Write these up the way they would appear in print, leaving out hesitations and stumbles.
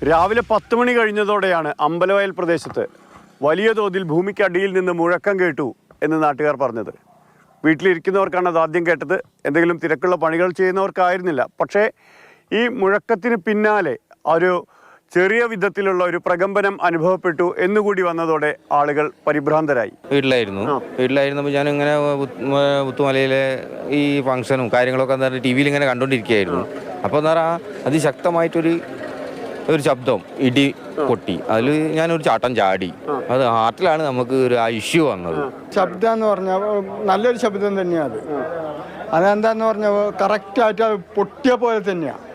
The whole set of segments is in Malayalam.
രാവിലെ 10 മണി കഴിഞ്ഞതോടെയാണ് അമ്പലവയൽ പ്രദേശത്ത് വലിയ തോതിൽ ഭൂമിക്കടിയിൽ നിന്ന് മുഴക്കം കേട്ടു എന്ന് നാട്ടുകാർ പറഞ്ഞത്. വീട്ടിലിരിക്കുന്നവർക്കാണ് അത് ആദ്യം കേട്ടത്. എന്തെങ്കിലും തിരക്കുള്ള പണികൾ ചെയ്യുന്നവർക്കായിരുന്നില്ല. പക്ഷേ ഈ മുഴക്കത്തിന് പിന്നാലെ ഒരു ചെറിയ വിധത്തിലുള്ള ഒരു പ്രകമ്പനം അനുഭവപ്പെട്ടു എന്നുകൂടി വന്നതോടെ ആളുകൾ പരിഭ്രാന്തരായി. വീട്ടിലായിരുന്നപ്പോൾ ഞാനിങ്ങനെ പുത്തുമലയിലെ ഈ ഫംഗ്ഷനും കാര്യങ്ങളൊക്കെ എന്താ ടി വിയിൽ ഇങ്ങനെ കണ്ടുകൊണ്ടിരിക്കുകയായിരുന്നു. അപ്പോൾ എന്താ പറയുക, അതിശക്തമായിട്ടൊരു ശബ്ദം, ഇടി പൊട്ടി. അതിൽ ഞാനൊരു ചാട്ടം ചാടി. അത് ഹാർട്ടിലാണ് നമുക്ക് ഒരു ഇഷ്യൂ വന്നത്. ശബ്ദം എന്ന് പറഞ്ഞാൽ നല്ലൊരു ശബ്ദം തന്നെയാണ്. അതെന്താന്ന് പറഞ്ഞാൽ കറക്റ്റായിട്ട് അത് പൊട്ടിയ പോലെ തന്നെയാണ്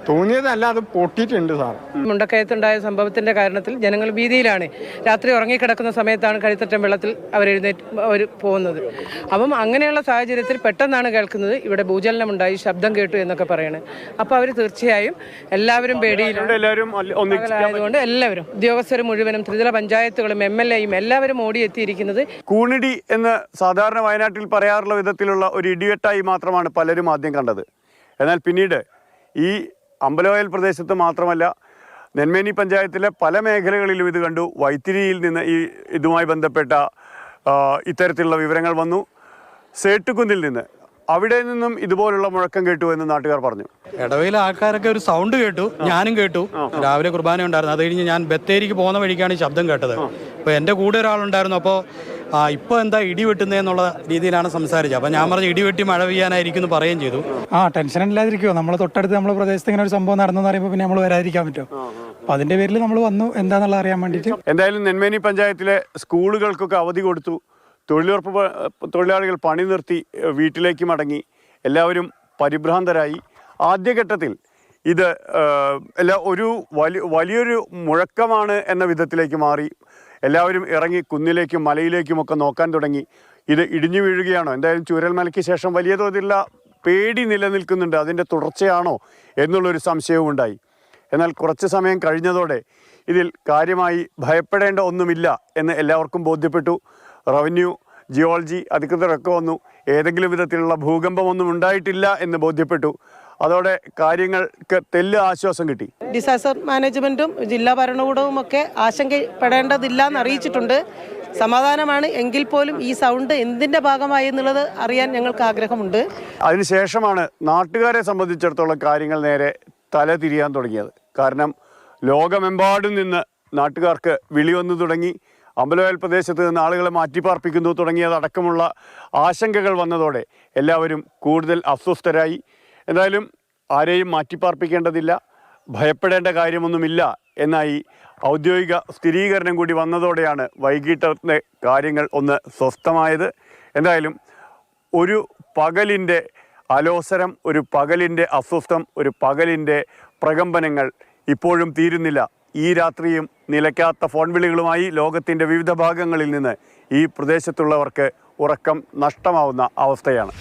തോന്നിയതല്ല, അത് പൊട്ടിയിട്ടുണ്ട് സാർ. മുണ്ടക്കയത്തുണ്ടായ സംഭവത്തിന്റെ കാരണത്തിൽ ജനങ്ങൾ ഭീതിയിലാണ്. രാത്രി ഉറങ്ങിക്കിടക്കുന്ന സമയത്താണ് കഴുത്തറ്റം വെള്ളത്തിൽ അവർ പോകുന്നത്. അപ്പം അങ്ങനെയുള്ള സാഹചര്യത്തിൽ പെട്ടെന്നാണ് കേൾക്കുന്നത് ഇവിടെ ഭൂചലനമുണ്ടായി, ശബ്ദം കേട്ടു എന്നൊക്കെ പറയണത്. അപ്പോൾ അവർ തീർച്ചയായും എല്ലാവരും പേടിയിലായതുകൊണ്ട് എല്ലാവരും ഉദ്യോഗസ്ഥർ മുഴുവനും ത്രിതല പഞ്ചായത്തുകളും MLAയും എല്ലാവരും ഓടിയെത്തിയിരിക്കുന്നത്. കൂണിടി എന്ന് സാധാരണ വയനാട്ടിൽ പറയാറുള്ള വിധത്തിലുള്ള ഒരു ഇടിവെട്ടായി മാത്രമാണ് പലരും ആദ്യം കണ്ടത്. എന്നാൽ പിന്നീട് ഈ അമ്പലവയൽ പ്രദേശത്ത് മാത്രമല്ല, നെന്മേനി പഞ്ചായത്തിലെ പല മേഖലകളിലും ഇത് കണ്ടു. വൈത്തിരിയിൽ നിന്ന് ഇതുമായി ബന്ധപ്പെട്ട ഇത്തരത്തിലുള്ള വിവരങ്ങൾ വന്നു. സേട്ടുകുന്നിൽ നിന്ന്, അവിടെ നിന്നും ഇതുപോലുള്ള മുഴക്കം കേട്ടു എന്ന് നാട്ടുകാർ പറഞ്ഞു. ഇടവയിലെ ആൾക്കാരൊക്കെ ഒരു സൗണ്ട് കേട്ടു, ഞാനും കേട്ടു. രാവിലെ കുർബാന ഉണ്ടായിരുന്നു. അത് കഴിഞ്ഞ് ഞാൻ ബത്തേരിക്ക് പോകുന്ന വഴിക്കാണ് ഈ ശബ്ദം കേട്ടത്. അപ്പോൾ എൻ്റെ കൂടെ ഒരാളുണ്ടായിരുന്നു. അപ്പോൾ ഇപ്പോൾ എന്താ ഇടി വെട്ടുന്നതെന്നുള്ള രീതിയിലാണ് സംസാരിച്ചത്. അപ്പോൾ ഞാൻ പറഞ്ഞു ഇടിവെട്ടി മഴ പെയ്യാനായിരിക്കും എന്ന് പറയുകയും ചെയ്തു. ടെൻഷൻ ഇല്ലാതിരിക്കുമോ? നമ്മൾ തൊട്ടടുത്ത് നമ്മുടെ പ്രദേശത്ത് ഇങ്ങനെ ഒരു സംഭവം നടന്നെന്ന് പറയുമ്പോൾ പിന്നെ നമ്മൾ വരാതിരിക്കാൻ പറ്റുമോ? അപ്പോൾ അതിൻ്റെ പേരിൽ നമ്മൾ വന്നു എന്താണെന്നുള്ളത് അറിയാൻ വേണ്ടിയിട്ട്. എന്തായാലും നെന്മേനി പഞ്ചായത്തിലെ സ്കൂളുകൾക്കൊക്കെ അവധി കൊടുത്തു. തൊഴിലുറപ്പ് തൊഴിലാളികൾ പണി നിർത്തി വീട്ടിലേക്ക് മടങ്ങി. എല്ലാവരും പരിഭ്രാന്തരായി. ആദ്യഘട്ടത്തിൽ ഇത് ഒരു വലിയൊരു മുഴക്കമാണ് എന്ന വിധത്തിലേക്ക് മാറി. എല്ലാവരും ഇറങ്ങി കുന്നിലേക്കും മലയിലേക്കുമൊക്കെ നോക്കാൻ തുടങ്ങി. ഇത് ഇടിഞ്ഞു വീഴുകയാണോ? എന്തായാലും ചൂരൽമലയ്ക്ക് ശേഷം വലിയ തോതിലുള്ള പേടി നിലനിൽക്കുന്നുണ്ട്. അതിൻ്റെ തുടർച്ചയാണോ എന്നുള്ളൊരു സംശയവും ഉണ്ടായി. എന്നാൽ കുറച്ച് സമയം കഴിഞ്ഞതോടെ ഇതിൽ കാര്യമായി ഭയപ്പെടേണ്ട ഒന്നുമില്ല എന്ന് എല്ലാവർക്കും ബോധ്യപ്പെട്ടു. റവന്യൂ, ജിയോളജി അധികൃതരൊക്കെ വന്നു. ഏതെങ്കിലും വിധത്തിലുള്ള ഭൂകമ്പമൊന്നും ഉണ്ടായിട്ടില്ല എന്ന് ബോധ്യപ്പെട്ടു. അതോടെ കാര്യങ്ങൾക്ക് തെല്ല് ആശ്വാസം കിട്ടി. ഡിസാസ്റ്റർ മാനേജ്മെന്റും ജില്ലാ ഭരണകൂടവും ഒക്കെ ആശങ്കപ്പെടേണ്ടതില്ല എന്ന് അറിയിച്ചിട്ടുണ്ട്. സമാധാനമാണ്. എങ്കിൽ പോലും ഈ സൗണ്ട് എന്തിൻ്റെ ഭാഗമായി എന്നുള്ളത് അറിയാൻ ഞങ്ങൾക്ക് ആഗ്രഹമുണ്ട്. അതിനുശേഷമാണ് നാട്ടുകാരെ സംബന്ധിച്ചിടത്തോളം കാര്യങ്ങൾ നേരെ തല തിരിയാൻ തുടങ്ങിയത്. കാരണം ലോകമെമ്പാടും നിന്ന് നാട്ടുകാർക്ക് വിളി വന്നു തുടങ്ങി. അമ്പലവയൽ പ്രദേശത്ത് നിന്ന് ആളുകളെ മാറ്റിപ്പാർപ്പിക്കുന്നു തുടങ്ങിയതടക്കമുള്ള ആശങ്കകൾ വന്നതോടെ എല്ലാവരും കൂടുതൽ അസ്വസ്ഥരായി. എന്തായാലും ആരെയും മാറ്റിപ്പാർപ്പിക്കേണ്ടതില്ല, ഭയപ്പെടേണ്ട കാര്യമൊന്നുമില്ല എന്നായി ഔദ്യോഗിക സ്ഥിരീകരണം കൂടി വന്നതോടെയാണ് വൈകിട്ടത്തെ കാര്യങ്ങൾ ഒന്ന് സ്വസ്ഥമായത്. എന്തായാലും ഒരു പകലിൻ്റെ അലോസരം, ഒരു പകലിൻ്റെ അസ്വസ്ഥം, ഒരു പകലിൻ്റെ പ്രകമ്പനങ്ങൾ ഇപ്പോഴും തീരുന്നില്ല. ഈ രാത്രിയും നിലയ്ക്കാത്ത ഫോൺ വിളികളുമായി ലോകത്തിൻ്റെ വിവിധ ഭാഗങ്ങളിൽ നിന്ന് ഈ പ്രദേശത്തുള്ളവർക്ക് ഉറക്കം നഷ്ടമാവുന്ന അവസ്ഥയാണ്.